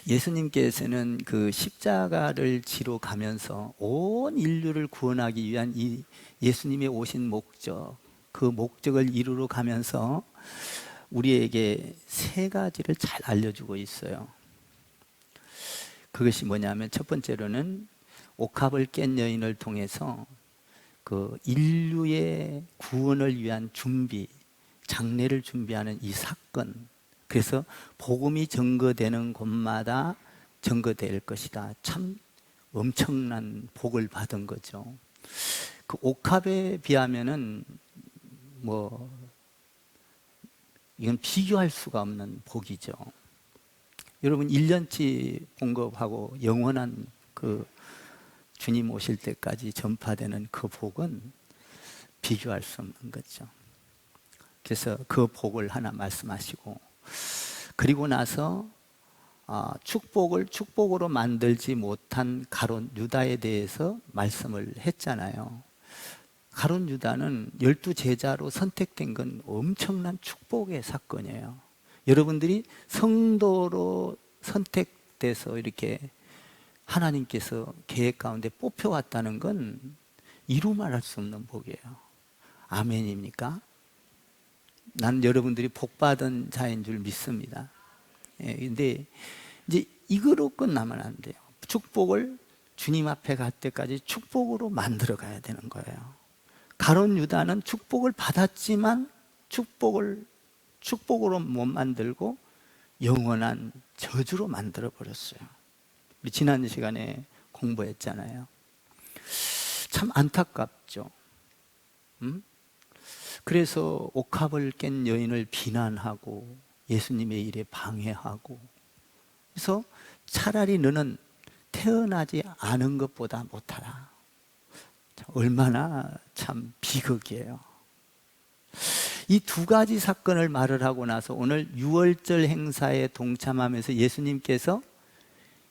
예수님께서는 그 십자가를 지러 가면서 온 인류를 구원하기 위한 이 예수님의 오신 목적, 그 목적을 이루러 가면서 우리에게 세 가지를 잘 알려주고 있어요. 그것이 뭐냐면, 첫 번째로는 옥합을 깬 여인을 통해서 그 인류의 구원을 위한 준비, 장례를 준비하는 이 사건, 그래서 복음이 증거되는 곳마다 증거될 것이다. 참 엄청난 복을 받은 거죠. 그 옥합에 비하면은 이건 비교할 수가 없는 복이죠. 여러분 1년치 봉급하고 영원한 그 주님 오실 때까지 전파되는 그 복은 비교할 수 없는 거죠. 그래서 그 복을 하나 말씀하시고, 그리고 나서 축복을 축복으로 만들지 못한 가룟 유다에 대해서 말씀을 했잖아요. 가룟 유다는 12제자로 선택된 건 엄청난 축복의 사건이에요. 여러분들이 성도로 선택돼서 이렇게 하나님께서 계획 가운데 뽑혀왔다는 건 이루 말할 수 없는 복이에요. 아멘입니까? 난 여러분들이 복받은 자인 줄 믿습니다. 근데 이제 이거로 끝나면 안 돼요. 축복을 주님 앞에 갈 때까지 축복으로 만들어 가야 되는 거예요. 가룟 유다는 축복을 받았지만 축복으로 못 만들고 영원한 저주로 만들어 버렸어요. 우리 지난 시간에 공부했잖아요. 참 안타깝죠. 그래서 옥합을 깬 여인을 비난하고 예수님의 일에 방해하고, 그래서 차라리 너는 태어나지 않은 것보다 못하라. 얼마나 참 비극이에요. 이 두 가지 사건을 말을 하고 나서 오늘 유월절 행사에 동참하면서 예수님께서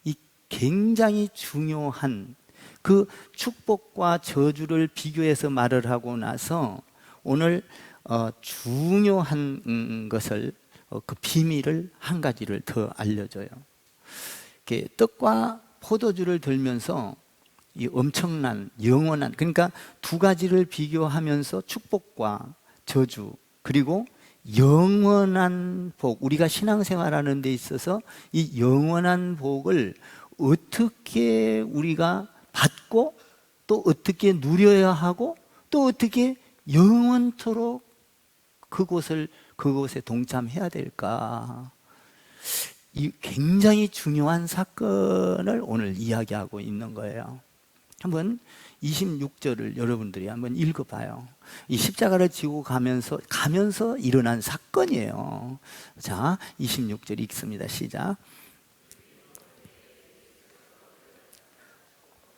이 굉장히 중요한 그 축복과 저주를 비교해서 말을 하고 나서 오늘 중요한 것을, 그 비밀을 한 가지를 더 알려줘요. 이렇게 떡과 포도주를 들면서 이 엄청난 영원한, 그러니까 두 가지를 비교하면서 축복과 저주, 그리고 영원한 복, 우리가 신앙생활하는 데 있어서 이 영원한 복을 어떻게 우리가 받고, 또 어떻게 누려야 하고, 또 어떻게 영원토록 그곳에 동참해야 될까? 이 굉장히 중요한 사건을 오늘 이야기하고 있는 거예요. 한번 26절을 여러분들이 한번 읽어봐요. 이 십자가를 지고 가면서 일어난 사건이에요. 자, 26절 읽습니다. 시작.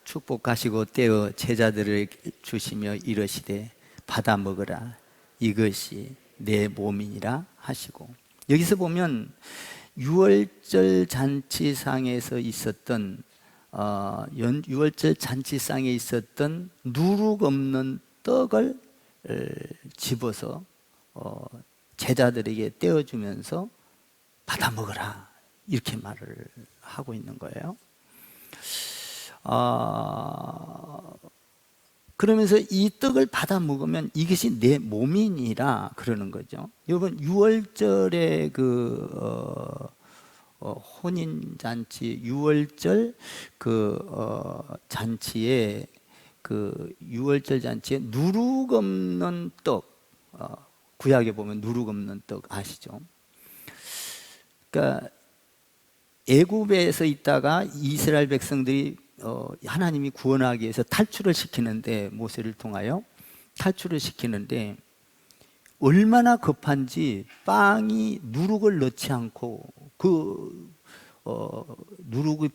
축복하시고 떼어 제자들을 주시며 이르시되 받아 먹으라, 이것이 내 몸이니라 하시고. 여기서 보면 유월절 잔치상에서 있었던 유월절 잔치상에 있었던 누룩 없는 떡을 집어서 제자들에게 떼어주면서 받아 먹으라, 이렇게 말을 하고 있는 거예요. 그러면서 이 떡을 받아 먹으면 이것이 내 몸이니라 그러는 거죠. 여러분, 유월절의 혼인잔치, 유월절 잔치에, 유월절 잔치에 누룩 없는 떡, 구약에 보면 누룩 없는 떡 아시죠? 그러니까 애굽에서 있다가 이스라엘 백성들이 하나님이 구원하기 위해서 탈출을 시키는데, 모세를 통하여 탈출을 시키는데 얼마나 급한지 빵이 누룩을 넣지 않고 누룩이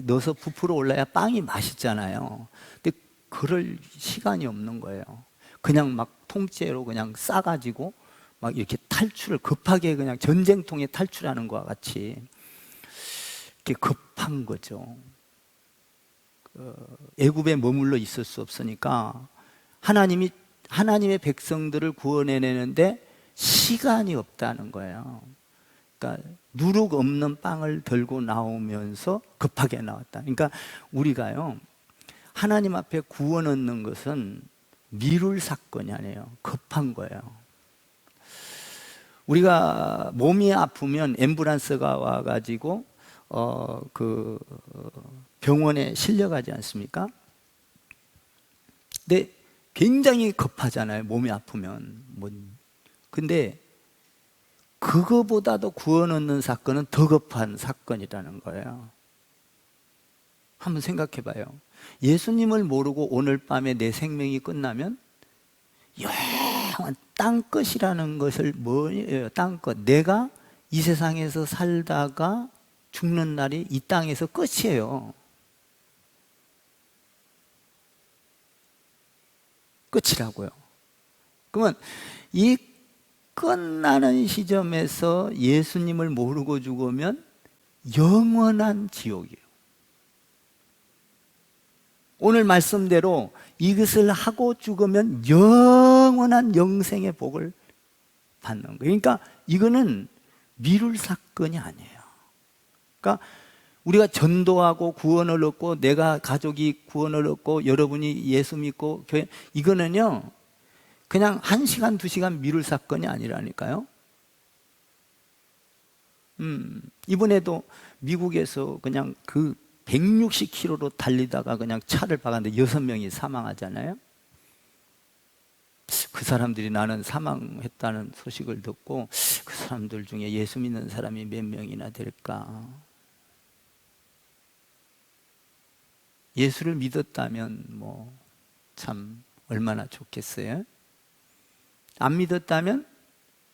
넣어서 부풀어 올라야 빵이 맛있잖아요. 근데 그럴 시간이 없는 거예요. 그냥 막 통째로 그냥 싸가지고 막 이렇게 탈출을 급하게, 그냥 전쟁통에 탈출하는 것과 같이 이렇게 급한 거죠. 애굽에 머물러 있을 수 없으니까 하나님의 백성들을 구원해내는데 시간이 없다는 거예요. 그러니까 누룩 없는 빵을 들고 나오면서 급하게 나왔다. 그러니까 우리가요, 하나님 앞에 구원 얻는 것은 미룰 사건이 아니에요. 급한 거예요. 우리가 몸이 아프면 앰뷸런스가 와가지고 병원에 실려가지 않습니까? 근데 굉장히 급하잖아요. 몸이 아프면. 근데 그거보다도 구원 얻는 사건은 더 급한 사건이라는 거예요. 한번 생각해 봐요. 예수님을 모르고 오늘 밤에 내 생명이 끝나면 영원 땅끝이라는 것을 뭐예요? 땅끝. 내가 이 세상에서 살다가 죽는 날이 이 땅에서 끝이에요. 끝이라고요. 그러면 이 끝나는 시점에서 예수님을 모르고 죽으면 영원한 지옥이에요. 오늘 말씀대로 이것을 하고 죽으면 영원한 영생의 복을 받는 거예요. 그러니까 이거는 미룰 사건이 아니에요. 그러니까 우리가 전도하고 구원을 얻고 내가 가족이 구원을 얻고 여러분이 예수 믿고 교회, 이거는요 그냥 1시간 2시간 미룰 사건이 아니라니까요. 이번에도 미국에서 그냥 160km로 달리다가 그냥 차를 박았는데 6명이 사망하잖아요. 그 사람들이 나는 사망했다는 소식을 듣고 그 사람들 중에 예수 믿는 사람이 몇 명이나 될까? 예수를 믿었다면 참 얼마나 좋겠어요? 안 믿었다면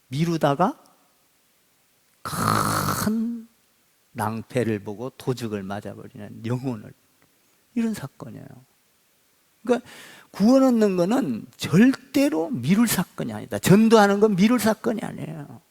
미루다가 큰 낭패를 보고 도적을 맞아버리는 영혼을, 이런 사건이에요. 그러니까 구원 얻는 거는 절대로 미룰 사건이 아니다. 전도하는 건 미룰 사건이 아니에요.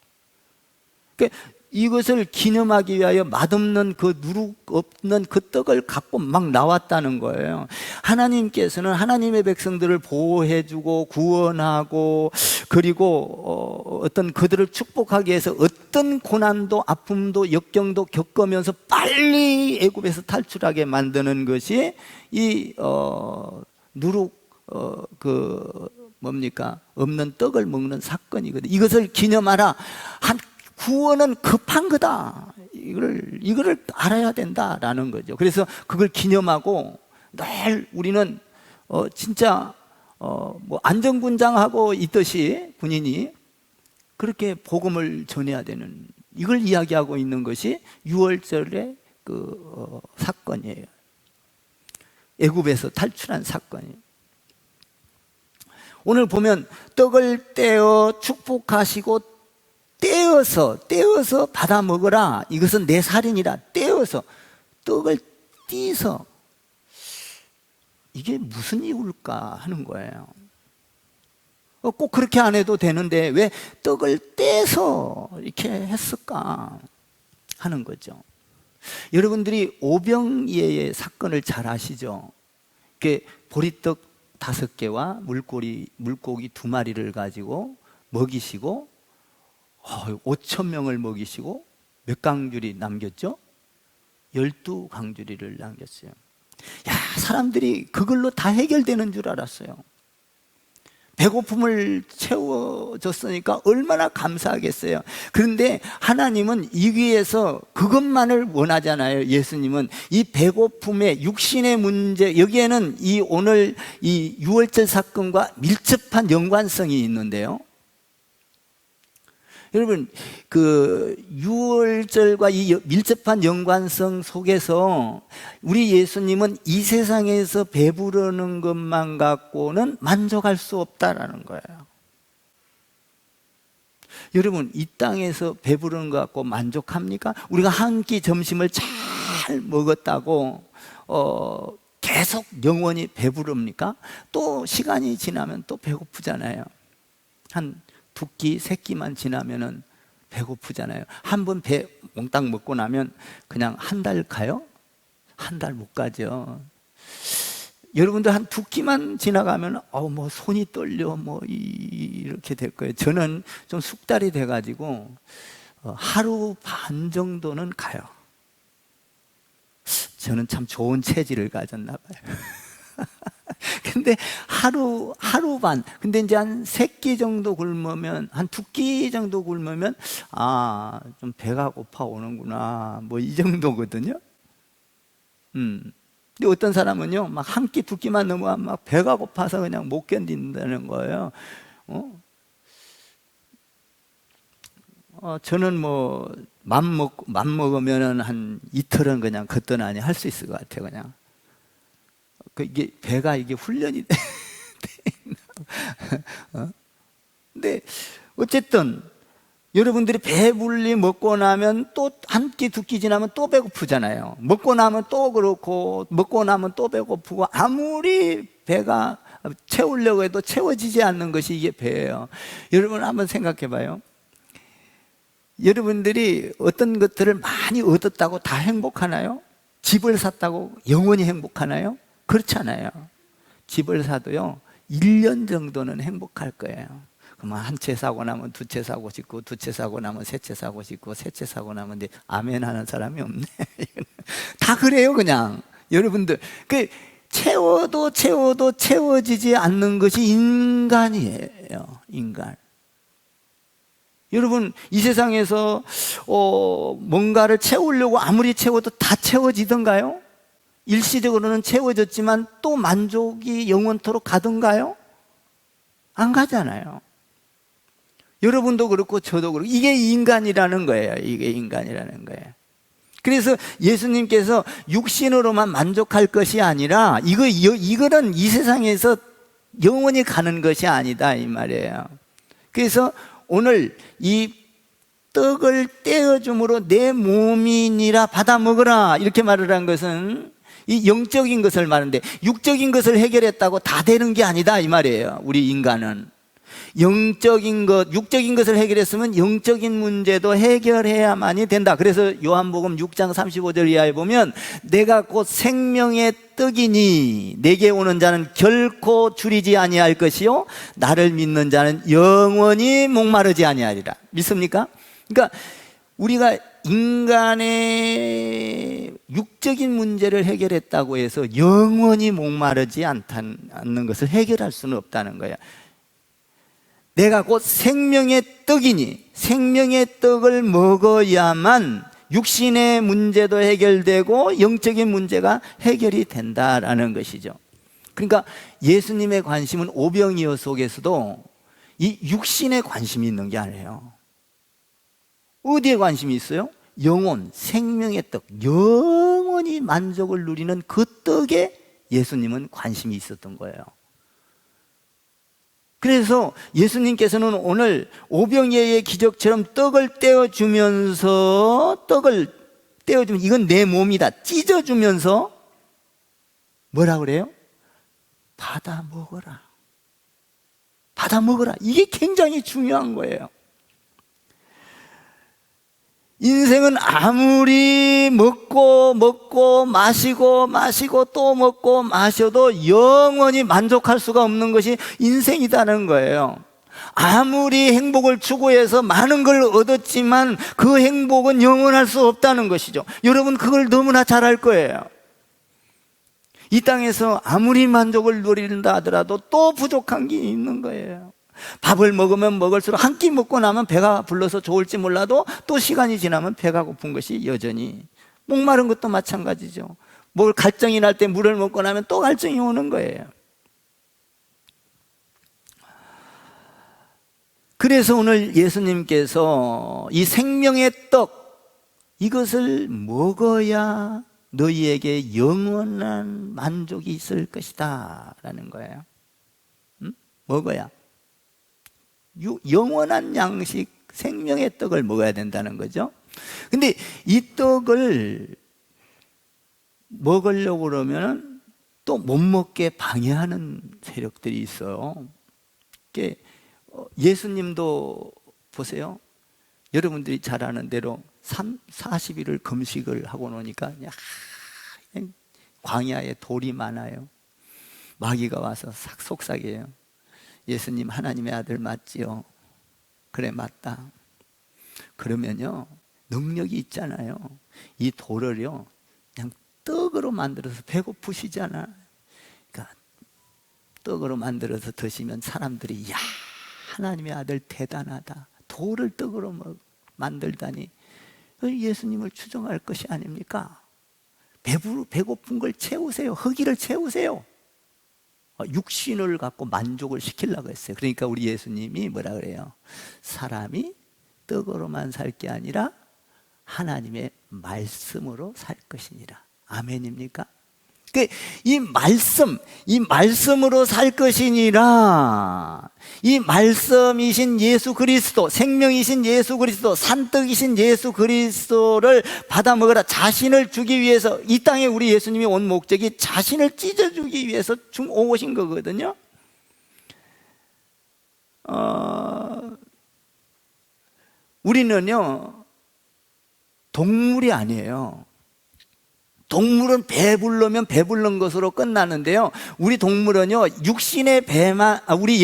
그러니까 이것을 기념하기 위하여 맛없는 그 누룩 없는 그 떡을 갖고 막 나왔다는 거예요. 하나님께서는 하나님의 백성들을 보호해주고 구원하고 그리고 어떤 그들을 축복하기 위해서 어떤 고난도 아픔도 역경도 겪으면서 빨리 애굽에서 탈출하게 만드는 것이 이 누룩 없는 떡을 먹는 사건이거든요. 이것을 기념하라. 구원은 급한 거다. 이거를 알아야 된다라는 거죠. 그래서 그걸 기념하고 늘 우리는 진짜 안전군장하고 있듯이 군인이 그렇게 복음을 전해야 되는, 이걸 이야기하고 있는 것이 6월절의 사건이에요. 애굽에서 탈출한 사건이에요. 오늘 보면 떡을 떼어 축복하시고 떼어서 받아 먹어라. 이것은 내 살이니라. 떼어서 떡을 띄서, 이게 무슨 이유일까 하는 거예요. 꼭 그렇게 안 해도 되는데 왜 떡을 떼서 이렇게 했을까 하는 거죠. 여러분들이 오병이의 사건을 잘 아시죠? 보리떡 5개와 물고기 2마리를 가지고 먹이시고 5,000명을 먹이시고 몇 강주리 남겼죠? 12강주리를 남겼어요. 사람들이 그걸로 다 해결되는 줄 알았어요. 배고픔을 채워줬으니까 얼마나 감사하겠어요. 그런데 하나님은 이 위에서 그것만을 원하잖아요. 예수님은 이 배고픔의 육신의 문제, 여기에는 오늘 이 6월절 사건과 밀접한 연관성이 있는데요. 여러분, 6월절과 이 밀접한 연관성 속에서 우리 예수님은 이 세상에서 배부르는 것만 갖고는 만족할 수 없다라는 거예요. 여러분, 이 땅에서 배부르는 것 갖고 만족합니까? 우리가 한 끼 점심을 잘 먹었다고 계속 영원히 배부릅니까? 또 시간이 지나면 또 배고프잖아요. 한 2끼, 3끼만 지나면은 배고프잖아요. 한 번 배 몽땅 먹고 나면 그냥 한 달 가요? 한 달 못 가죠. 여러분들 한 2끼만 지나가면 손이 떨려 이렇게 될 거예요. 저는 좀 숙달이 돼가지고 하루 반 정도는 가요. 저는 참 좋은 체질을 가졌나 봐요. 근데 하루 반. 근데 이제 한 3끼 정도 굶으면, 한 2끼 정도 굶으면, 아, 좀 배가 고파 오는구나. 뭐 이 정도거든요. 근데 어떤 사람은요, 막 1끼, 2끼만 넘으면 막 배가 고파서 그냥 못 견딘다는 거예요. 저는 뭐, 맘 먹으면은 한 이틀은 그냥 걷더나니 할 수 있을 것 같아요, 그냥. 이게 배가 이게 훈련이 돼. 근데 어쨌든 여러분들이 배불리 먹고 나면 또 1끼, 2끼 지나면 또 배고프잖아요. 먹고 나면 또 그렇고, 먹고 나면 또 배고프고, 아무리 배가 채우려고 해도 채워지지 않는 것이 이게 배예요. 여러분 한번 생각해 봐요. 여러분들이 어떤 것들을 많이 얻었다고 다 행복하나요? 집을 샀다고 영원히 행복하나요? 그렇잖아요. 집을 사도요, 1년 정도는 행복할 거예요. 그러면 한 채 사고 나면 2채 사고 싶고, 2채 사고 나면 3채 사고 싶고, 3채 사고 나면 이제 아멘 하는 사람이 없네. 다 그래요, 그냥. 여러분들. 채워도 채워지지 않는 것이 인간이에요, 인간. 여러분, 이 세상에서 뭔가를 채우려고 아무리 채워도 다 채워지던가요? 일시적으로는 채워졌지만 또 만족이 영원토록 가던가요? 안 가잖아요. 여러분도 그렇고 저도 그렇고, 이게 인간이라는 거예요. 이게 인간이라는 거예요. 그래서 예수님께서 육신으로만 만족할 것이 아니라 이거는 이 세상에서 영원히 가는 것이 아니다 이 말이에요. 그래서 오늘 이 떡을 떼어줌으로 내 몸이니라 받아 먹으라 이렇게 말을 한 것은 이 영적인 것을 말하는데, 육적인 것을 해결했다고 다 되는 게 아니다 이 말이에요. 우리 인간은 영적인 것, 육적인 것을 해결했으면 영적인 문제도 해결해야만이 된다. 그래서 요한복음 6장 35절 이하에 보면, 내가 곧 생명의 떡이니 내게 오는 자는 결코 줄이지 아니할 것이요 나를 믿는 자는 영원히 목마르지 아니하리라. 믿습니까? 그러니까 우리가 인간의 육적인 문제를 해결했다고 해서 영원히 목마르지 않는 것을 해결할 수는 없다는 거야. 내가 곧 생명의 떡이니 생명의 떡을 먹어야만 육신의 문제도 해결되고 영적인 문제가 해결이 된다라는 것이죠. 그러니까 예수님의 관심은 오병이어 속에서도 이 육신에 관심이 있는 게 아니에요. 어디에 관심이 있어요? 영혼, 생명의 떡, 영원히 만족을 누리는 그 떡에 예수님은 관심이 있었던 거예요. 그래서 예수님께서는 오늘 오병이어의 기적처럼 떡을 떼어주면서 이건 내 몸이다 찢어주면서 뭐라 그래요? 받아 먹어라. 받아 먹어라. 이게 굉장히 중요한 거예요. 인생은 아무리 먹고 마시고 또 먹고 마셔도 영원히 만족할 수가 없는 것이 인생이라는 거예요. 아무리 행복을 추구해서 많은 걸 얻었지만 그 행복은 영원할 수 없다는 것이죠. 여러분 그걸 너무나 잘 알 거예요. 이 땅에서 아무리 만족을 누린다 하더라도 또 부족한 게 있는 거예요. 밥을 먹으면 먹을수록 한 끼 먹고 나면 배가 불러서 좋을지 몰라도 또 시간이 지나면 배가 고픈 것이 여전히, 목마른 것도 마찬가지죠. 뭘 갈증이 날 때 물을 먹고 나면 또 갈증이 오는 거예요. 그래서 오늘 예수님께서 이 생명의 떡, 이것을 먹어야 너희에게 영원한 만족이 있을 것이다 라는 거예요. 먹어야 영원한 양식, 생명의 떡을 먹어야 된다는 거죠. 근데 이 떡을 먹으려고 그러면 또 못 먹게 방해하는 세력들이 있어요. 예수님도 보세요. 여러분들이 잘 아는 대로 40일을 금식을 하고 노니까 광야에 돌이 많아요. 마귀가 와서 싹 속삭여요. 예수님 하나님의 아들 맞지요? 그래 맞다. 그러면요, 능력이 있잖아요. 이 돌을요, 그냥 떡으로 만들어서 배고프시잖아. 그러니까 떡으로 만들어서 드시면 사람들이 야, 하나님의 아들 대단하다. 돌을 떡으로 만들다니 예수님을 추종할 것이 아닙니까? 배고픈 걸 채우세요. 허기를 채우세요. 육신을 갖고 만족을 시키려고 했어요. 그러니까 우리 예수님이 뭐라 그래요? 사람이 떡으로만 살 게 아니라 하나님의 말씀으로 살 것이니라. 아멘입니까? 이 말씀으로 살 것이니라. 이 말씀이신 예수 그리스도, 생명이신 예수 그리스도, 산떡이신 예수 그리스도를 받아 먹으라. 자신을 주기 위해서, 이 땅에 우리 예수님이 온 목적이 자신을 찢어주기 위해서 오신 거거든요. 우리는요, 동물이 아니에요. 동물은 배부르면 배부른 것으로 끝나는데요, 우리 동물은요, 육신의 배만, 우리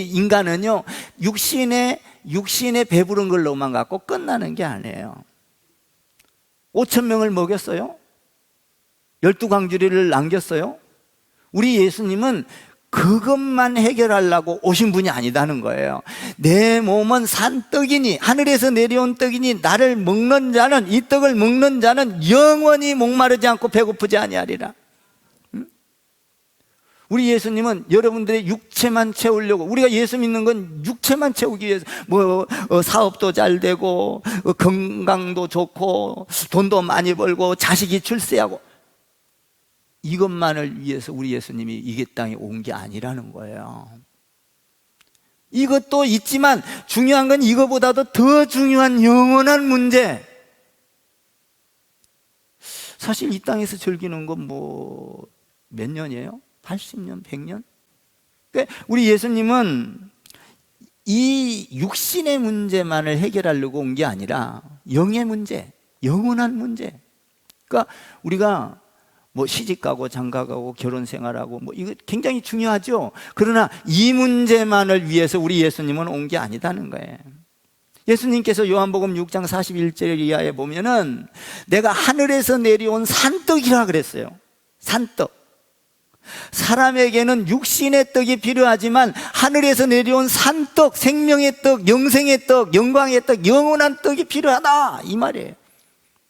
인간은요, 육신의 배부른 걸로만 갖고 끝나는 게 아니에요. 5,000명을 먹였어요. 12광주리를 남겼어요. 우리 예수님은 그것만 해결하려고 오신 분이 아니다는 거예요. 내 몸은 산떡이니, 하늘에서 내려온 떡이니, 나를 먹는 자는, 이 떡을 먹는 자는 영원히 목마르지 않고 배고프지 아니하리라. 우리 예수님은 여러분들의 육체만 채우려고, 우리가 예수 믿는 건 육체만 채우기 위해서, 사업도 잘 되고, 건강도 좋고, 돈도 많이 벌고, 자식이 출세하고, 이것만을 위해서 우리 예수님이 이 땅에 온 게 아니라는 거예요. 이것도 있지만 중요한 건 이거보다도 더 중요한 영원한 문제. 사실 이 땅에서 즐기는 건 몇 년이에요? 80년, 100년? 그러니까 우리 예수님은 이 육신의 문제만을 해결하려고 온 게 아니라 영의 문제, 영원한 문제. 그러니까 우리가 시집가고 장가가고 결혼 생활하고 이거 굉장히 중요하죠. 그러나 이 문제만을 위해서 우리 예수님은 온 게 아니다는 거예요. 예수님께서 요한복음 6장 41절 이하에 보면은 내가 하늘에서 내려온 산떡이라 그랬어요. 산떡. 사람에게는 육신의 떡이 필요하지만 하늘에서 내려온 산떡, 생명의 떡, 영생의 떡, 영광의 떡, 영원한 떡이 필요하다, 이 말이에요.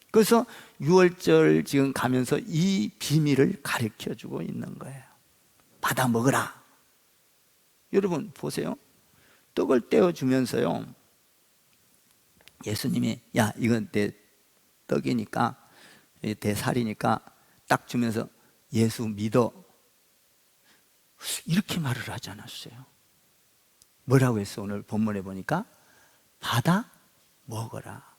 그래서 6월절 지금 가면서 이 비밀을 가르쳐주고 있는 거예요. 받아 먹으라. 여러분 보세요. 떡을 떼어주면서요, 예수님이 야, 이건 내 떡이니까, 내 살이니까 딱 주면서 예수 믿어, 이렇게 말을 하지 않았어요. 뭐라고 했어? 오늘 본문에 보니까 받아 먹어라.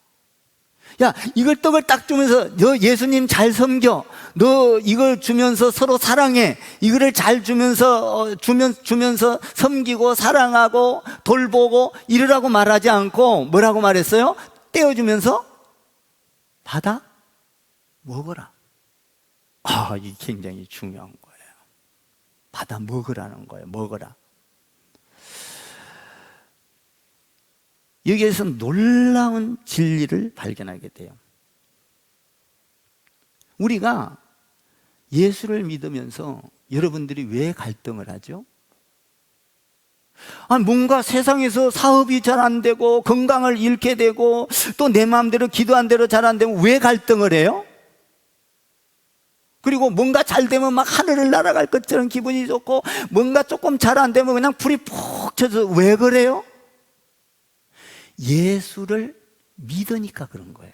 야, 이걸 떡을 딱 주면서 너 예수님 잘 섬겨, 너 이걸 주면서 서로 사랑해, 이거를 잘 주면서 섬기고 사랑하고 돌보고 이러라고 말하지 않고 뭐라고 말했어요? 떼어주면서 받아 먹어라. 이게 굉장히 중요한 거예요. 받아 먹으라는 거예요. 먹어라. 여기에서 놀라운 진리를 발견하게 돼요. 우리가 예수를 믿으면서 여러분들이 왜 갈등을 하죠? 뭔가 세상에서 사업이 잘 안 되고 건강을 잃게 되고 또 내 마음대로 기도한 대로 잘 안 되면 왜 갈등을 해요? 그리고 뭔가 잘 되면 막 하늘을 날아갈 것처럼 기분이 좋고 뭔가 조금 잘 안 되면 그냥 불이 푹 쳐서 왜 그래요? 예수를 믿으니까 그런 거예요.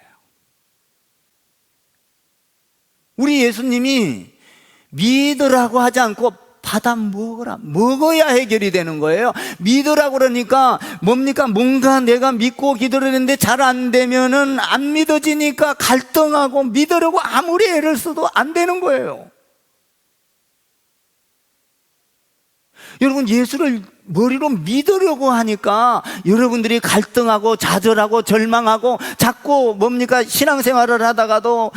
우리 예수님이 믿으라고 하지 않고 받아 먹어라, 먹어야 해결이 되는 거예요. 믿으라고 그러니까 뭡니까? 뭔가 내가 믿고 기도를 했는데 잘 안 되면은 안 믿어지니까 갈등하고 믿으려고 아무리 애를 써도 안 되는 거예요. 여러분, 예수를 머리로 믿으려고 하니까 여러분들이 갈등하고 좌절하고 절망하고 자꾸 신앙생활을 하다가도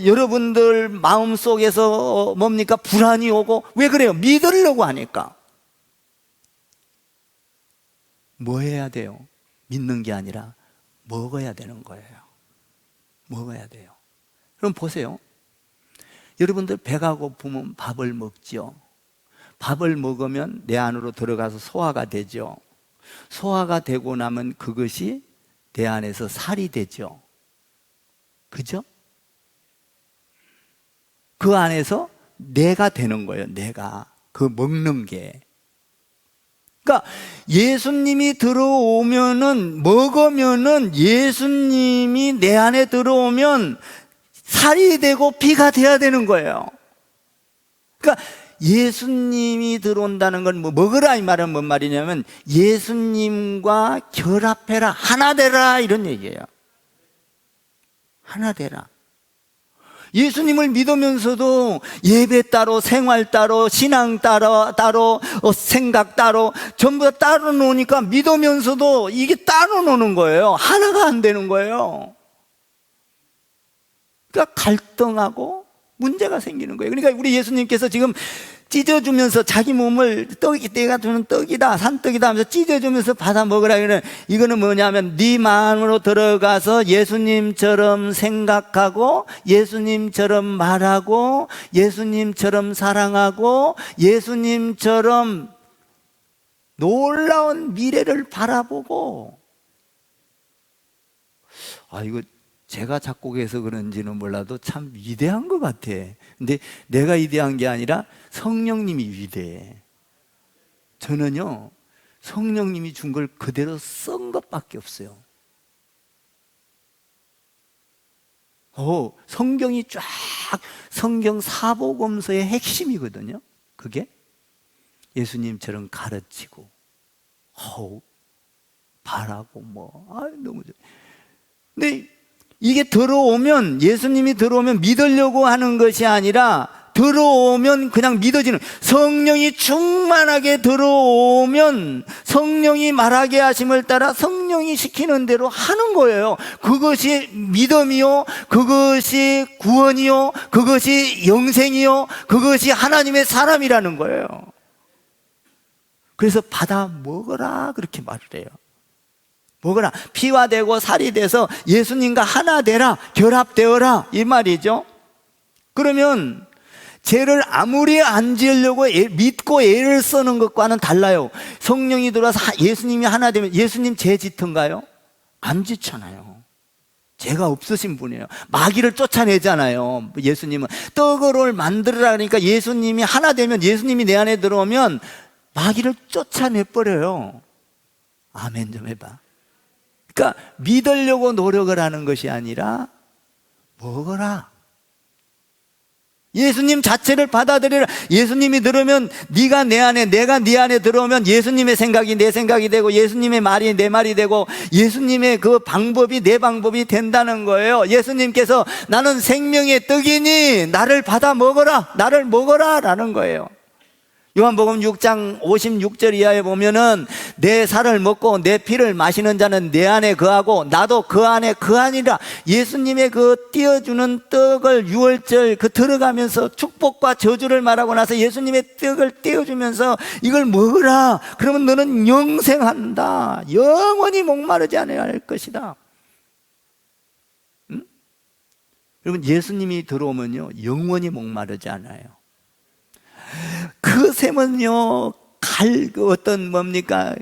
여러분들 마음속에서 불안이 오고 왜 그래요? 믿으려고 하니까. 뭐 해야 돼요? 믿는 게 아니라 먹어야 되는 거예요. 먹어야 돼요. 그럼 보세요. 여러분들 배가 고프면 밥을 먹죠. 밥을 먹으면 내 안으로 들어가서 소화가 되죠. 소화가 되고 나면 그것이 내 안에서 살이 되죠. 그죠? 그 안에서 내가 되는 거예요. 내가. 그 먹는 게. 그러니까 예수님이 들어오면은, 먹으면은, 예수님이 내 안에 들어오면 살이 되고 피가 돼야 되는 거예요. 그러니까 예수님이 들어온다는 건 뭐 먹으라 이 말은 뭔 말이냐면 예수님과 결합해라, 하나 되라 이런 얘기예요. 하나 되라. 예수님을 믿으면서도 예배 따로, 생활 따로, 신앙 따로, 생각 따로 전부 다 따로 놓으니까 믿으면서도 이게 따로 노는 거예요. 하나가 안 되는 거예요. 그러니까 갈등하고 문제가 생기는 거예요. 그러니까 우리 예수님께서 지금 찢어주면서 자기 몸을 떡이, 내가 주는 떡이다, 산떡이다 하면서 찢어주면서 받아 먹으라. 이거는 뭐냐면 네 마음으로 들어가서 예수님처럼 생각하고 예수님처럼 말하고 예수님처럼 사랑하고 예수님처럼 놀라운 미래를 바라보고. 이거 제가 작곡해서 그런지는 몰라도 참 위대한 것 같아. 근데 내가 위대한 게 아니라 성령님이 위대해. 저는요, 성령님이 준 걸 그대로 쓴 것밖에 없어요. 성경이 쫙, 성경 사복음서의 핵심이거든요. 그게 예수님처럼 가르치고, 바라고 너무 좋아. 근데 이게 들어오면, 예수님이 들어오면 믿으려고 하는 것이 아니라 들어오면 그냥 믿어지는, 성령이 충만하게 들어오면 성령이 말하게 하심을 따라 성령이 시키는 대로 하는 거예요. 그것이 믿음이요, 그것이 구원이요, 그것이 영생이요, 그것이 하나님의 사람이라는 거예요. 그래서 받아 먹어라 그렇게 말을 해요. 먹어라. 피와 되고 살이 돼서 예수님과 하나 되라, 결합되어라 이 말이죠. 그러면 죄를 아무리 안 지으려고 믿고 애를 쓰는 것과는 달라요. 성령이 들어와서 예수님이 하나 되면 예수님 죄 짓은가요? 안 짓잖아요. 죄가 없으신 분이에요. 마귀를 쫓아내잖아요. 예수님은 떡을 만들으라 그러니까 예수님이 하나 되면, 예수님이 내 안에 들어오면 마귀를 쫓아내버려요. 아멘 좀 해봐. 그러니까 믿으려고 노력을 하는 것이 아니라 먹어라. 예수님 자체를 받아들여라. 예수님이 들으면 네가 내 안에, 내가 네 안에 들어오면 예수님의 생각이 내 생각이 되고 예수님의 말이 내 말이 되고 예수님의 그 방법이 내 방법이 된다는 거예요. 예수님께서 나는 생명의 떡이니 나를 받아 먹어라, 나를 먹어라 라는 거예요. 요한복음 6장 56절 이하에 보면은 내 살을 먹고 내 피를 마시는 자는 내 안에 거하고 나도 그 안에 거하니라. 예수님의 그 띄어주는 떡을 유월절 들어가면서 축복과 저주를 말하고 나서 예수님의 떡을 띄어주면서 이걸 먹으라. 그러면 너는 영생한다. 영원히 목마르지 않을 것이다. 응? 여러분, 예수님이 들어오면요 영원히 목마르지 않아요. 그 샘은요 어떤 뭡니까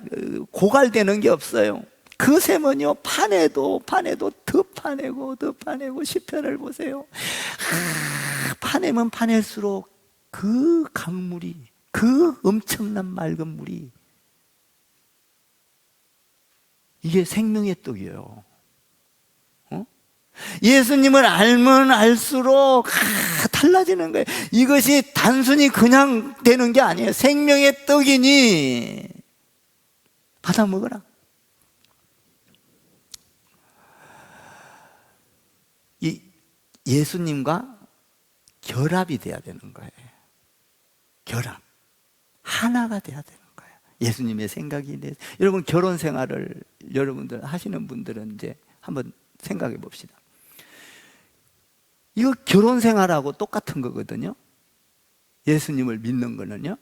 고갈되는 게 없어요. 그 샘은요 파내도 더 파내고 시편을 보세요. 파내면 파낼수록 그 강물이, 그 엄청난 맑은 물이, 이게 생명의 떡이에요. 예수님을 알면 알수록 달라지는 거예요. 이것이 단순히 그냥 되는 게 아니에요. 생명의 떡이니 받아 먹어라. 이 예수님과 결합이 돼야 되는 거예요. 결합. 하나가 돼야 되는 거예요. 예수님의 생각이 돼. 여러분, 결혼 생활을 여러분들 하시는 분들은 이제 한번 생각해 봅시다. 이거 결혼 생활하고 똑같은 거거든요. 예수님을 믿는 거는요.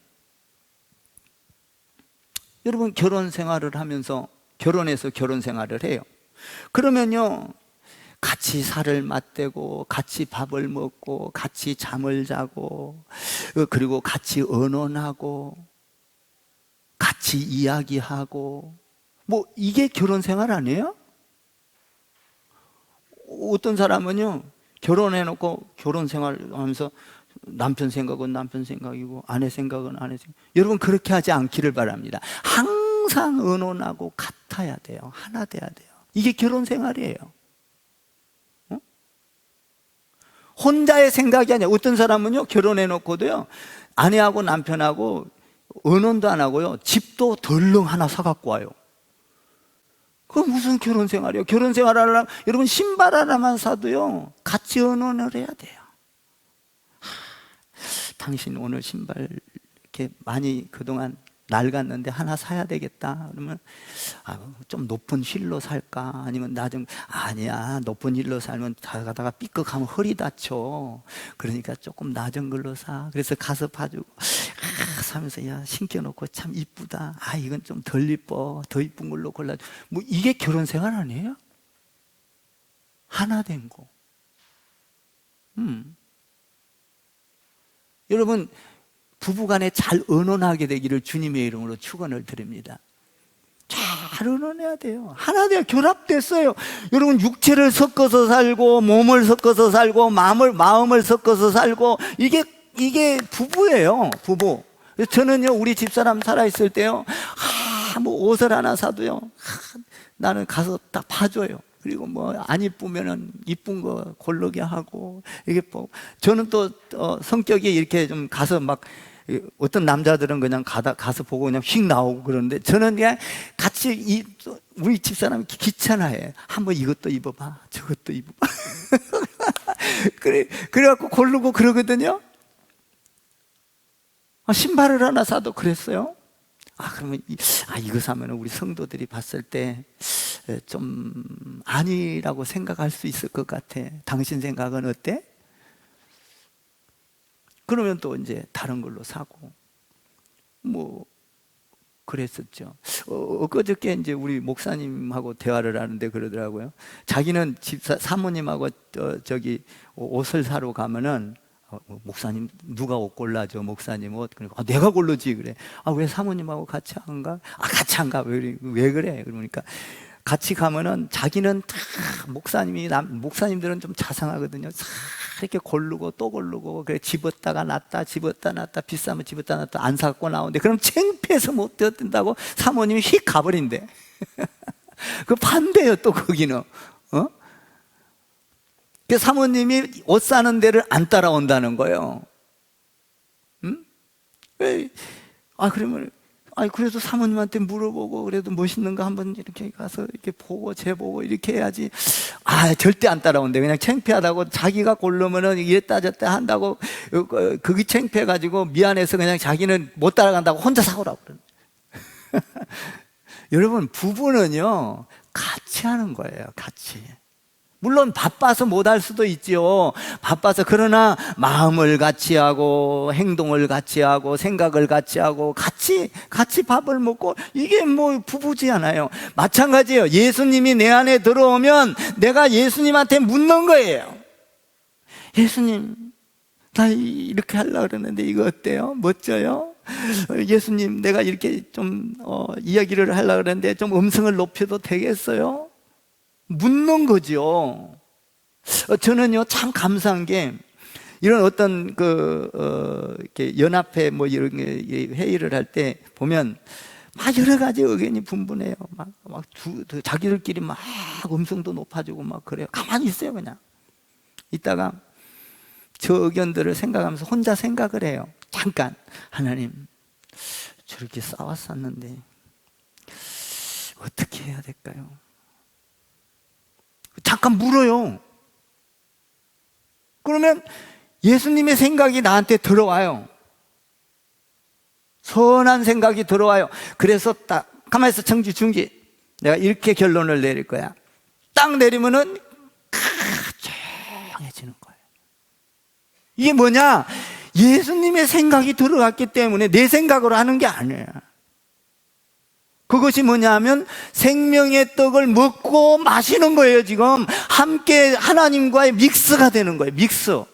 여러분, 결혼 생활을 하면서 결혼해서 결혼 생활을 해요. 그러면요, 같이 살을 맞대고, 같이 밥을 먹고, 같이 잠을 자고, 그리고 같이 언언하고, 같이 이야기하고, 뭐 이게 결혼 생활 아니에요? 어떤 사람은요, 결혼해놓고 결혼 생활하면서 남편 생각은 남편 생각이고 아내 생각은 아내 생각. 여러분 그렇게 하지 않기를 바랍니다. 항상 의논하고 같아야 돼요. 하나 돼야 돼요. 이게 결혼 생활이에요. 혼자의 생각이 아니야. 어떤 사람은요, 결혼해놓고도요, 아내하고 남편하고 의논도 안 하고요, 집도 덜렁 하나 사갖고 와요. 그건 무슨 결혼 생활이에요? 결혼 생활 하려면 여러분 신발 하나만 사도요, 같이 의논을 해야 돼요. 당신 오늘 신발 이렇게 많이 그동안 낡았는데 하나 사야 되겠다. 그러면 좀 높은 힐로 살까? 아니면 아니야, 높은 힐로 살면 가다가 삐걱하면 허리 다쳐. 그러니까 조금 낮은 걸로 사. 그래서 가서 봐주고 사면서 야, 신겨놓고 참 이쁘다. 이건 좀 덜 이뻐. 더 이쁜 걸로 골라. 뭐 이게 결혼 생활 아니에요? 하나 된 거. 여러분 부부간에 잘 의논하게 되기를 주님의 이름으로 축원을 드립니다. 잘 의논해야 돼요. 하나 돼요. 결합됐어요. 여러분 육체를 섞어서 살고 몸을 섞어서 살고 마음을 섞어서 살고 이게 부부예요. 부부. 저는요, 우리 집사람 살아있을 때요, 뭐 옷을 하나 사도요, 나는 가서 딱 봐줘요. 그리고 뭐 안 이쁘면은 이쁜 거 고르게 하고, 이게 뭐 저는 또 성격이 이렇게 좀 가서 막, 어떤 남자들은 그냥 가서 보고 그냥 휙 나오고 그러는데, 저는 그냥 같이 우리 집사람이 귀찮아해. 한번 이것도 입어봐, 저것도 입어봐. 그래갖고 고르고 그러거든요. 신발을 하나 사도 그랬어요. 그러면 이거 사면 우리 성도들이 봤을 때 좀 아니라고 생각할 수 있을 것 같아. 당신 생각은 어때? 그러면 또 이제 다른 걸로 사고 뭐 그랬었죠. 엊그저께 이제 우리 목사님하고 대화를 하는데 그러더라고요. 자기는 사모님하고 저기 옷을 사러 가면은 목사님 누가 옷 골라줘? 목사님 옷. 그러니까 내가 고르지. 그래. 왜 사모님하고 같이 안 가? 같이 안 가. 왜 그래? 그러니까 같이 가면은 자기는 다 목사님들은 좀 자상하거든요. 다 이렇게 고르고 또 고르고, 그래 집었다가 놨다 비싸면 집었다 놨다 안 사고 나오는데, 그럼 창피해서 못 뜯는다고 사모님이 휙 가버린대. 그 반대예요. 또 거기는 그 사모님이 옷 사는 데를 안 따라온다는 거예요. 그러면 그래도 사모님한테 물어보고 그래도 멋있는 거 한번 이렇게 가서 이렇게 보고 재보고 이렇게 해야지. 절대 안 따라온대. 그냥 창피하다고, 자기가 고르면은 이랬다 저랬다 한다고, 그게 창피해가지고 미안해서 그냥 자기는 못 따라간다고 혼자 사오라고 그러는. 여러분 부부는요, 같이 하는 거예요. 같이. 물론 바빠서 못할 수도 있지요. 바빠서. 그러나 마음을 같이 하고 행동을 같이 하고 생각을 같이 하고 같이 밥을 먹고, 이게 뭐 부부지 않아요. 마찬가지예요. 예수님이 내 안에 들어오면 내가 예수님한테 묻는 거예요. 예수님, 나 이렇게 하려고 그러는데 이거 어때요? 멋져요? 예수님, 내가 이렇게 좀 이야기를 하려고 그러는데 좀 음성을 높여도 되겠어요? 묻는 거죠. 저는요, 참 감사한 게, 이런 어떤 이렇게 연합회 뭐 이런 회의를 할 때 보면 여러 가지 의견이 분분해요. 자기들끼리 막 음성도 높아지고 막 그래요. 가만히 있어요, 그냥. 이따가 저 의견들을 생각하면서 혼자 생각을 해요. 잠깐, 하나님, 저렇게 싸웠었는데 어떻게 해야 될까요? 잠깐 물어요. 그러면 예수님의 생각이 나한테 들어와요. 선한 생각이 들어와요. 그래서 딱 가만히 있어, 청지 내가 이렇게 결론을 내릴 거야. 딱 내리면은 조용해지는 거예요. 이게 뭐냐? 예수님의 생각이 들어갔기 때문에 내 생각으로 하는 게 아니에요. 그것이 뭐냐면 생명의 떡을 먹고 마시는 거예요. 지금 함께 하나님과의 믹스가 되는 거예요. 믹스.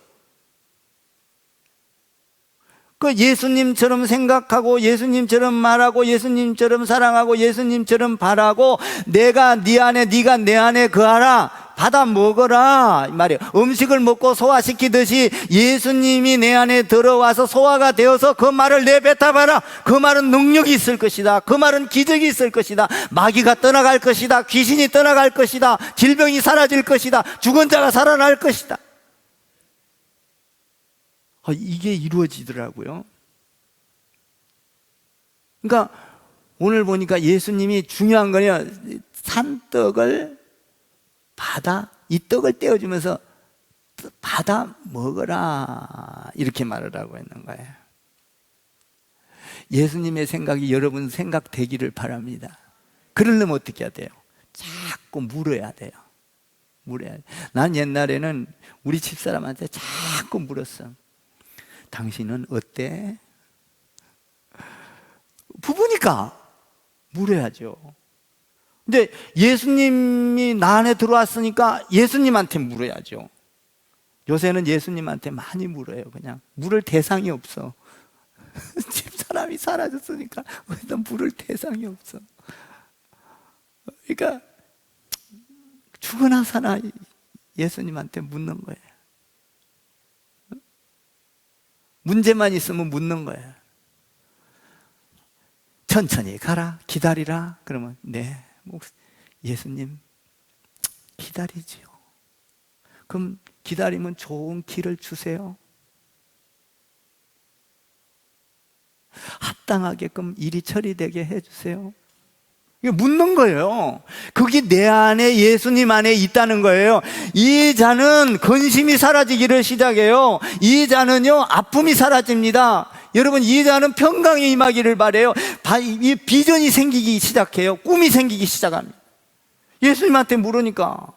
그 예수님처럼 생각하고 예수님처럼 말하고 예수님처럼 사랑하고 예수님처럼 바라고 내가 네 안에 네가 내 안에 거하라, 받아 먹어라 이 말이에요. 음식을 먹고 소화시키듯이 예수님이 내 안에 들어와서 소화가 되어서 그 말을 내뱉어봐라. 그 말은 능력이 있을 것이다. 그 말은 기적이 있을 것이다. 마귀가 떠나갈 것이다. 귀신이 떠나갈 것이다. 질병이 사라질 것이다. 죽은 자가 살아날 것이다. 이게 이루어지더라고요. 그러니까 오늘 보니까 예수님이 중요한 거냐, 산떡을 받아, 이 떡을 떼어주면서 받아 먹어라 이렇게 말을 하고 있는 거예요. 예수님의 생각이 여러분 생각 되기를 바랍니다. 그러려면 어떻게 해야 돼요? 자꾸 물어야 돼요. 물어야 돼요. 난 옛날에는 우리 집사람한테 자꾸 물었어. 당신은 어때? 부부니까 물어야죠. 근데 예수님이 나 안에 들어왔으니까 예수님한테 물어야죠. 요새는 예수님한테 많이 물어요. 그냥 물을 대상이 없어. 집사람이 사라졌으니까 일단 물을 대상이 없어. 그러니까 죽으나 사나 예수님한테 묻는 거예요. 문제만 있으면 묻는 거예요. 천천히 가라, 기다리라. 그러면 네, 예수님 기다리지요. 그럼 기다리면 좋은 길을 주세요. 합당하게끔 일이 처리되게 해주세요. 이거 묻는 거예요. 그게 내 안에 예수님 안에 있다는 거예요. 이 자는 근심이 사라지기를 시작해요. 이 자는요 아픔이 사라집니다. 여러분, 이 자는 평강이 임하기를 바래요. 이 비전이 생기기 시작해요. 꿈이 생기기 시작합니다. 예수님한테 물으니까.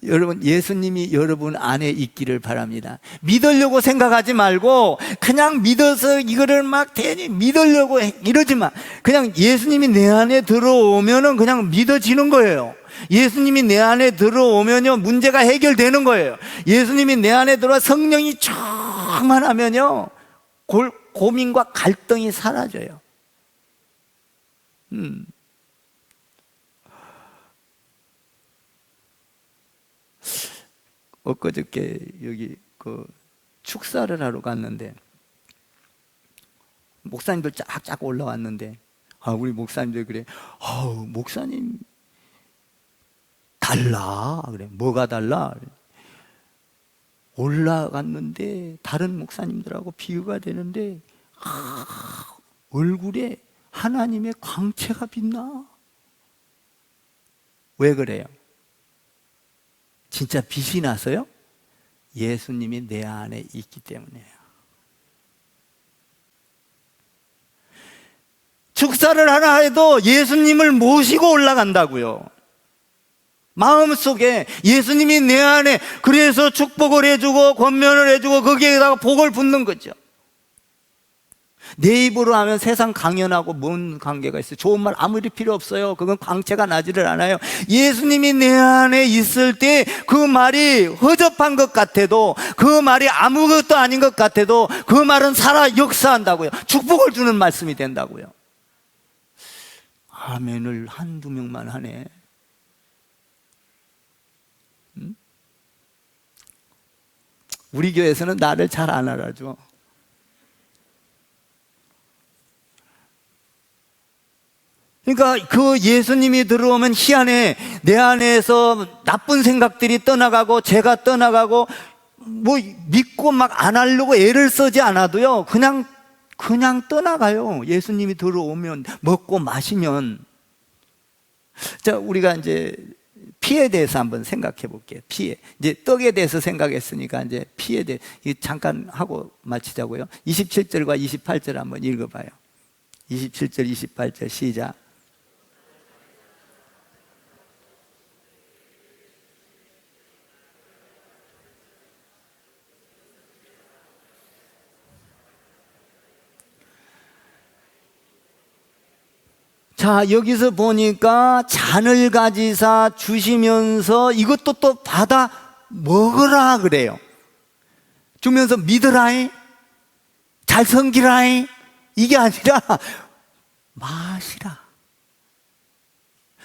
여러분, 예수님이 여러분 안에 있기를 바랍니다. 믿으려고 생각하지 말고 그냥 믿어서 이거를 막 괜히 믿으려고 이러지 마. 그냥 예수님이 내 안에 들어오면은 그냥 믿어지는 거예요. 예수님이 내 안에 들어오면요 문제가 해결되는 거예요. 예수님이 내 안에 들어와 성령이 충만하면요 고민과 갈등이 사라져요. 엊그저께 여기 그 축사를 하러 갔는데 목사님들 쫙쫙 올라왔는데 우리 목사님들 그래, 목사님 달라. 그래, 뭐가 달라? 올라갔는데 다른 목사님들하고 비교가 되는데 얼굴에 하나님의 광채가 빛나. 왜 그래요? 진짜 빛이 나서요? 예수님이 내 안에 있기 때문이에요. 축사를 하나 해도 예수님을 모시고 올라간다고요. 마음속에 예수님이 내 안에, 그래서 축복을 해주고 권면을 해주고 거기에다가 복을 붓는 거죠. 내 입으로 하면 세상 강연하고 뭔 관계가 있어요? 좋은 말 아무리 필요 없어요. 그건 광채가 나지를 않아요. 예수님이 내 안에 있을 때 그 말이 허접한 것 같아도, 그 말이 아무것도 아닌 것 같아도 그 말은 살아 역사한다고요. 축복을 주는 말씀이 된다고요. 아멘을 한두 명만 하네. 우리 교회에서는 나를 잘 안 알아줘. 그러니까 그 예수님이 들어오면 희한해. 내 안에서 나쁜 생각들이 떠나가고 죄가 떠나가고 뭐 믿고 막 안 하려고 애를 쓰지 않아도요 그냥 떠나가요. 예수님이 들어오면, 먹고 마시면. 자, 우리가 이제 피에 대해서 한번 생각해 볼게요. 피에. 이제 떡에 대해서 생각했으니까 이제 피에 대해 잠깐 하고 마치자고요. 27절과 28절 한번 읽어봐요. 27절, 28절 시작. 자, 여기서 보니까 잔을 가지사 주시면서 이것도 또 받아 먹으라 그래요. 주면서 믿으라이, 잘 섬기라이, 이게 아니라 마시라.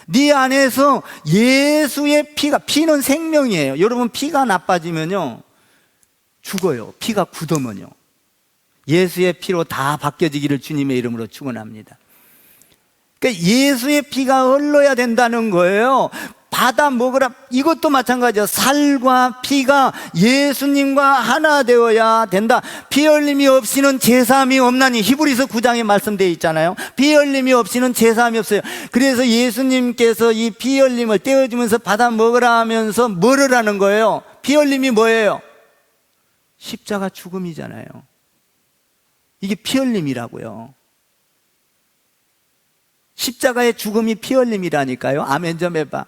네 안에서 예수의 피가, 피는 생명이에요. 여러분, 피가 나빠지면요 죽어요. 피가 굳으면요. 예수의 피로 다 바뀌어지기를 주님의 이름으로 축원합니다. 그러니까 예수의 피가 흘러야 된다는 거예요. 받아 먹으라. 이것도 마찬가지죠. 살과 피가 예수님과 하나 되어야 된다. 피 흘림이 없이는 제사함이 없나니, 히브리서 9장에 말씀되어 있잖아요. 피 흘림이 없이는 제사함이 없어요. 그래서 예수님께서 이 피 흘림을 떼어주면서 받아 먹으라 하면서 뭐를 하는 거예요? 피 흘림이 뭐예요? 십자가 죽음이잖아요. 이게 피 흘림이라고요. 십자가의 죽음이 피 흘림이라니까요. 아멘 좀 해봐.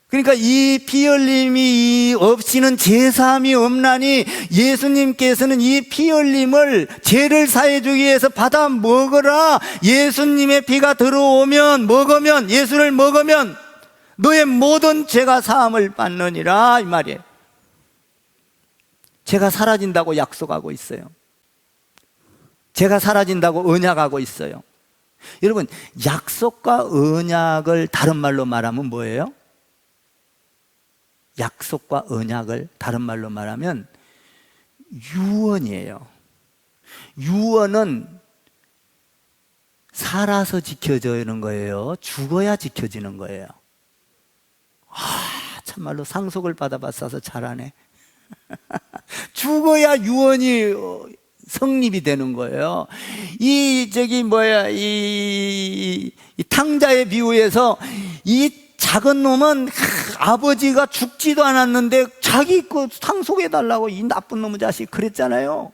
그러니까 이 피 흘림이 없이는 제사함이 없나니, 예수님께서는 이 피 흘림을 죄를 사해 주기 위해서 받아 먹으라. 예수님의 피가 들어오면, 먹으면, 예수를 먹으면 너의 모든 죄가 사함을 받느니라, 이 말이에요. 죄가 사라진다고 약속하고 있어요. 죄가 사라진다고 언약하고 있어요. 여러분, 약속과 언약을 다른 말로 말하면 뭐예요? 약속과 언약을 다른 말로 말하면 유언이에요. 유언은 살아서 지켜지는 거예요? 죽어야 지켜지는 거예요? 참말로 상속을 받아봤어서 잘하네. 죽어야 유언이 성립이 되는 거예요. 이 탕자의 비유에서 이 작은 놈은 아버지가 죽지도 않았는데 자기 그 상속해달라고 이 나쁜 놈의 자식 그랬잖아요.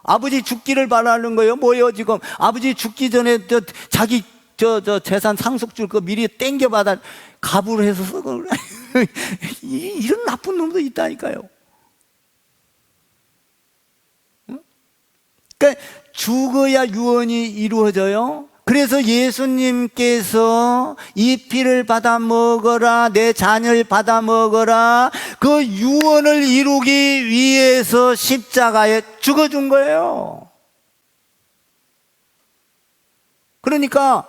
아버지 죽기를 바라는 거예요. 뭐예요 지금? 아버지 죽기 전에 자기 재산 상속 줄 거 미리 땡겨받아 갑을 해서 쓰고 이런 나쁜 놈도 있다니까요. 그러니까 죽어야 유언이 이루어져요. 그래서 예수님께서 이 피를 받아 먹어라, 내 잔을 받아 먹어라, 그 유언을 이루기 위해서 십자가에 죽어준 거예요. 그러니까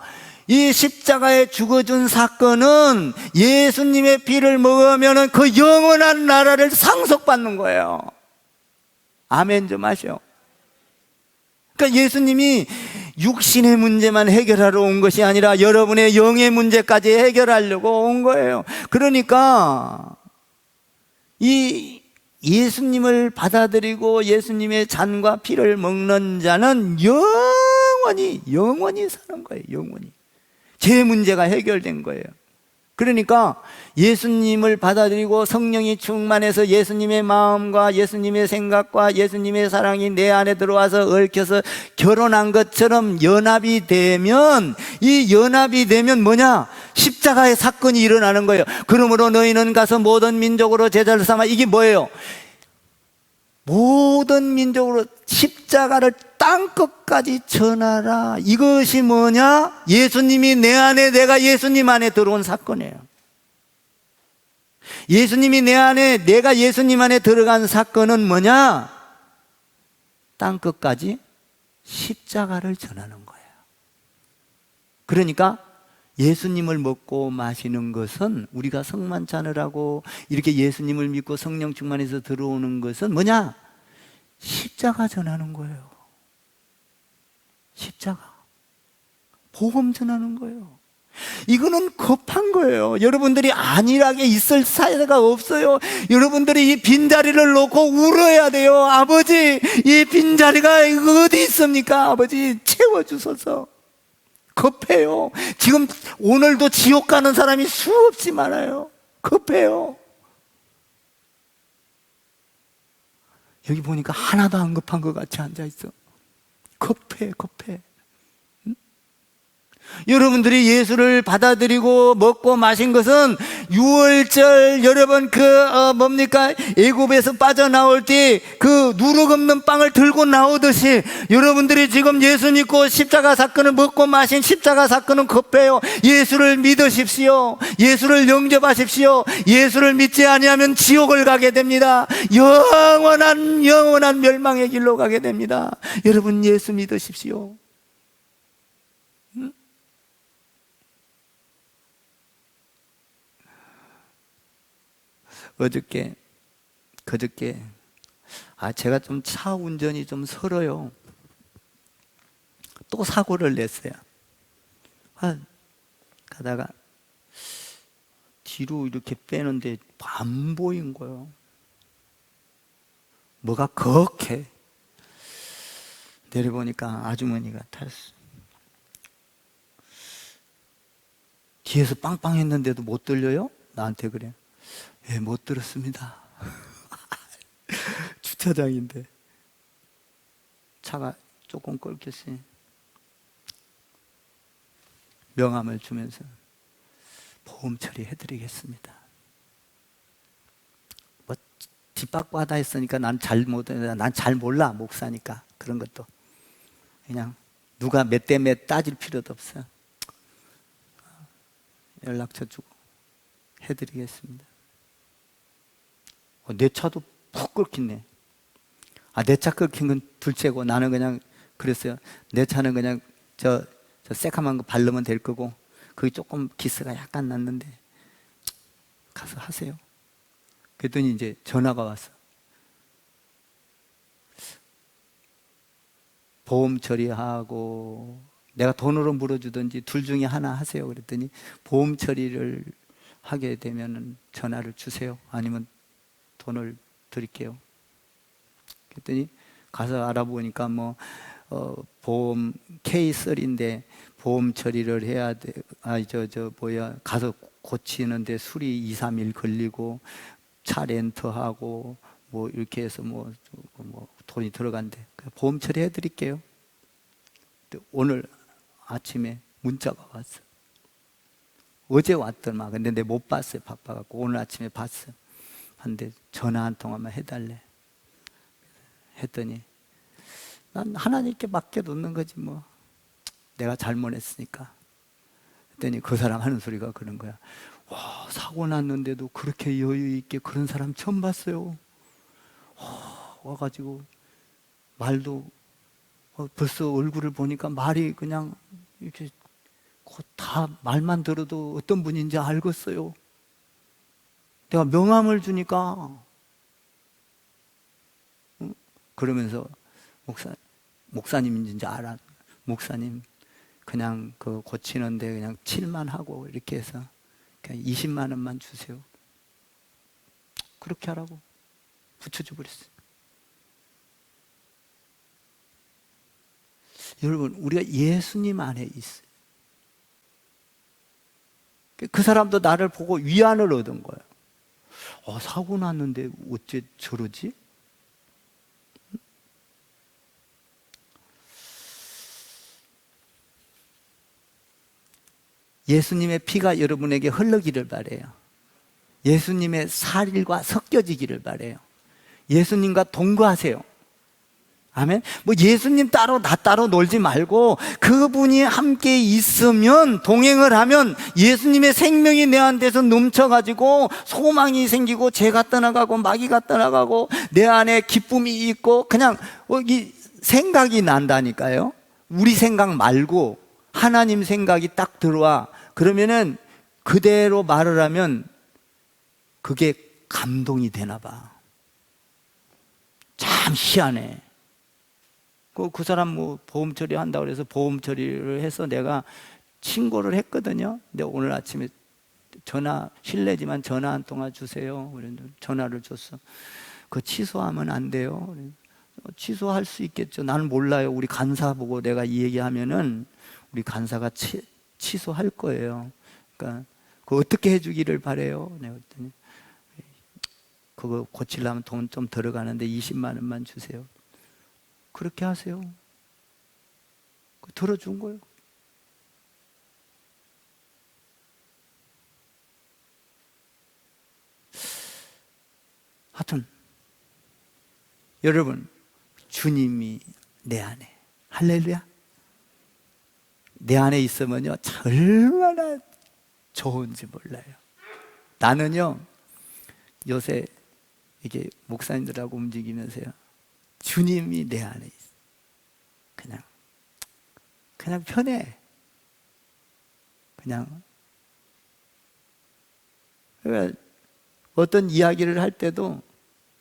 이 십자가에 죽어준 사건은 예수님의 피를 먹으면 그 영원한 나라를 상속받는 거예요. 아멘 좀 하시오. 그러니까 예수님이 육신의 문제만 해결하러 온 것이 아니라 여러분의 영의 문제까지 해결하려고 온 거예요. 그러니까 이 예수님을 받아들이고 예수님의 잔과 피를 먹는 자는 영원히 사는 거예요. 영원히. 제 문제가 해결된 거예요. 그러니까 예수님을 받아들이고 성령이 충만해서 예수님의 마음과 예수님의 생각과 예수님의 사랑이 내 안에 들어와서 얽혀서 결혼한 것처럼 연합이 되면, 이 연합이 되면 뭐냐? 십자가의 사건이 일어나는 거예요. 그러므로 너희는 가서 모든 민족으로 제자를 삼아. 이게 뭐예요? 모든 민족으로 십자가를 땅끝까지 전하라. 이것이 뭐냐? 예수님이 내 안에, 내가 예수님 안에 들어온 사건이에요. 예수님이 내 안에, 내가 예수님 안에 들어간 사건은 뭐냐? 땅끝까지 십자가를 전하는 거예요. 그러니까 예수님을 먹고 마시는 것은, 우리가 성만찬을 하고 이렇게 예수님을 믿고 성령 충만해서 들어오는 것은 뭐냐? 십자가 전하는 거예요. 십자가. 복음 전하는 거예요. 이거는 급한 거예요. 여러분들이 안일하게 있을 사이가 없어요. 여러분들이 이 빈자리를 놓고 울어야 돼요. 아버지, 이 빈자리가 어디 있습니까? 아버지, 채워주소서. 급해요. 지금 오늘도 지옥 가는 사람이 수없이 많아요. 급해요. 여기 보니까 하나도 안 급한 것 같이 앉아있어. 급해. 응? 여러분들이 예수를 받아들이고 먹고 마신 것은 6월절 여러분 뭡니까? 애굽에서 빠져나올 때 그 누룩 없는 빵을 들고 나오듯이 여러분들이 지금 예수 믿고 십자가 사건을 먹고 마신 십자가 사건은 급해요. 예수를 믿으십시오. 예수를 영접하십시오. 예수를 믿지 아니하면 지옥을 가게 됩니다. 영원한 멸망의 길로 가게 됩니다. 여러분 예수 믿으십시오. 그저께 제가 좀 차 운전이 좀 서러요. 또 사고를 냈어요. 가다가 뒤로 이렇게 빼는데 안 보인 거예요. 뭐가 그렇게 내려보니까 아주머니가 탔어. 뒤에서 빵빵 했는데도 못 들려요? 나한테 그래. 예, 못 들었습니다. 주차장인데 차가 조금 꺾였으니 명함을 주면서 보험 처리해드리겠습니다. 뭐 뒷박바다 했으니까 난 잘 몰라. 목사니까 그런 것도 그냥 누가 몇 대 몇 따질 필요도 없어요. 연락처 주고 해드리겠습니다. 내 차도 푹 끓겠네. 내 차 끓긴 건 둘째고 나는 그냥 그랬어요. 내 차는 그냥 저 새카만 거 바르면 될 거고 그게 조금 기스가 약간 났는데 가서 하세요. 그랬더니 이제 전화가 왔어. 보험 처리하고 내가 돈으로 물어주든지 둘 중에 하나 하세요. 그랬더니 보험 처리를 하게 되면 전화를 주세요. 아니면 돈을 드릴게요. 그랬더니 가서 알아보니까 보험 K3인데 보험 처리를 해야 돼. 가서 고치는데 수리 2, 3일 걸리고 차 렌트하고 이렇게 해서 돈이 들어간대. 보험 처리해 드릴게요. 오늘 아침에 문자가 왔어. 어제 왔더만. 근데 내가 못 봤어요. 바빠갖고. 오늘 아침에 봤어. 근데 전화 한 통화만 해달래. 했더니 난 하나님께 맡겨놓는 거지 뭐. 내가 잘못했으니까. 했더니 그 사람 하는 소리가 그런 거야. 와, 사고 났는데도 그렇게 여유 있게 그런 사람 처음 봤어요. 와가지고 말도 벌써 얼굴을 보니까 말이 그냥 이렇게 다 말만 들어도 어떤 분인지 알겠어요. 내가 명함을 주니까 그러면서 목사님인지 알아. 목사님 그냥 고치는데 그냥 7만 하고 이렇게 해서 그냥 20만 원만 주세요. 그렇게 하라고 붙여줘 버렸어요. 여러분, 우리가 예수님 안에 있어요. 그 사람도 나를 보고 위안을 얻은 거예요. 사고 났는데 어째 저러지? 예수님의 피가 여러분에게 흘러기를 바래요. 예수님의 살과 섞여지기를 바래요. 예수님과 동거하세요. 아멘. 예수님 따로 나 따로 놀지 말고 그분이 함께 있으면, 동행을 하면 예수님의 생명이 내 안에서 넘쳐가지고 소망이 생기고 죄가 떠나가고 마귀가 떠나가고 내 안에 기쁨이 있고 그냥 이 생각이 난다니까요. 우리 생각 말고 하나님 생각이 딱 들어와. 그러면은 그대로 말을 하면 그게 감동이 되나 봐. 참 희한해. 그 사람 보험 처리한다고 그래서 보험 처리를 해서 내가 신고를 했거든요. 근데 오늘 아침에 실례지만 전화 한 통화 주세요. 전화를 줬어. 그거 취소하면 안 돼요. 취소할 수 있겠죠. 나는 몰라요. 우리 간사 보고 내가 이 얘기하면은 우리 간사가 취소할 거예요. 그러니까 그거 어떻게 해주기를 바래요. 내가 그랬더니 그거 고치려면 돈 좀 들어가는데 20만 원만 주세요. 그렇게 하세요. 들어준 거예요. 하여튼 여러분, 주님이 내 안에, 할렐루야, 내 안에 있으면요 얼마나 좋은지 몰라요. 나는요 요새 이게 목사님들하고 움직이면서요, 주님이 내 안에 있어. 그냥 편해. 그러니까 어떤 이야기를 할 때도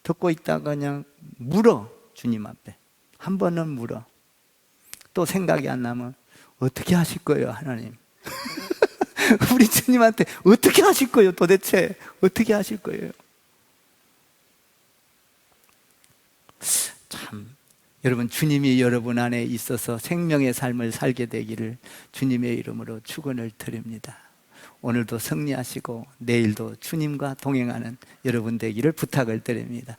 듣고 있다가 그냥 물어. 주님 앞에 한 번은 물어. 또 생각이 안 나면 어떻게 하실 거예요 하나님? 우리 주님한테 어떻게 하실 거예요? 도대체 어떻게 하실 거예요? 참, 여러분, 주님이 여러분 안에 있어서 생명의 삶을 살게 되기를 주님의 이름으로 축원을 드립니다. 오늘도 승리하시고 내일도 주님과 동행하는 여러분 되기를 부탁을 드립니다.